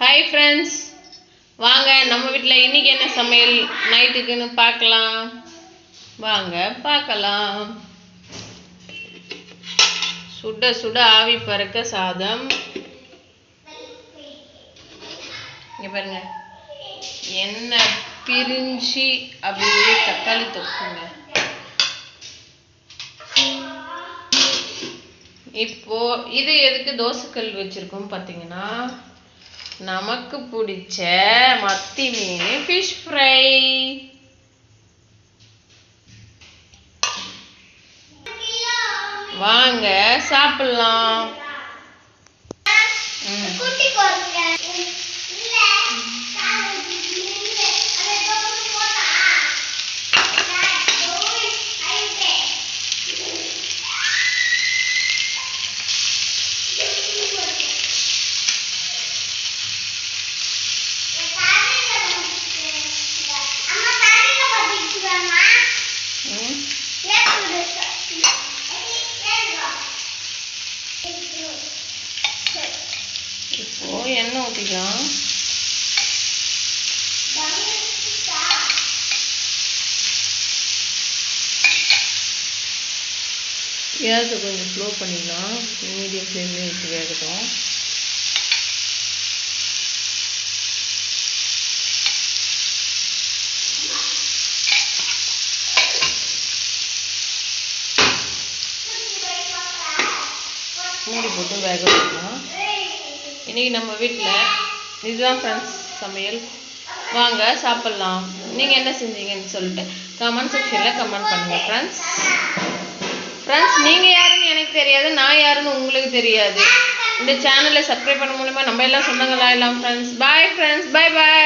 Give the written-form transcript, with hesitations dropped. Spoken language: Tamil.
ஹாய் ஃப்ரெண்ட்ஸ், வாங்க நம்ம வீட்டில் இன்றைக்கி என்ன சமையல் நைட்டுக்குன்னு பார்க்கலாம். வாங்க பார்க்கலாம். சுட சுட ஆவி பறக்க சாதம். இங்கே பாருங்க, எண்ணெய் பிரிஞ்சு அப்படியே தக்காளி தொக்குங்க. இப்போ இது எதுக்கு தோசைக்கல் வச்சிருக்கோம் பார்த்தீங்கன்னா, நமக்கு பிடிச்ச மத்தி மீன் ஃபிஷ் ஃப்ரை. வாங்க சாப்பிடலாம். இப்போ எண்ணெய் ஊற்றிக்கலாம். கேஸை கொஞ்சம் ஸ்லோ பண்ணிக்கலாம். மீடியம் ஃப்ளேம்லேயே வச்சு வேகட்டும். மூடி போட்டு வேக வைக்கலாம். இன்றைக்கி நம்ம வீட்டில் இதுதான் ஃப்ரெண்ட்ஸ் சமையல். வாங்க சாப்பிட்லாம். நீங்கள் என்ன செஞ்சீங்கன்னு சொல்லிட்டு கமெண்ட் செக்ஷனில் கமெண்ட் பண்ணுங்கள் ஃப்ரெண்ட்ஸ். நீங்கள் யாருன்னு எனக்கு தெரியாது, நான் யாருன்னு உங்களுக்கு தெரியாது. இந்த சேனலை சப்ஸ்கிரைப் பண்ண மூலமா நம்ம எல்லாம் சொந்தங்களா எல்லாம் ஃப்ரெண்ட்ஸ். பாய் ஃப்ரெண்ட்ஸ், பாய் பாய்.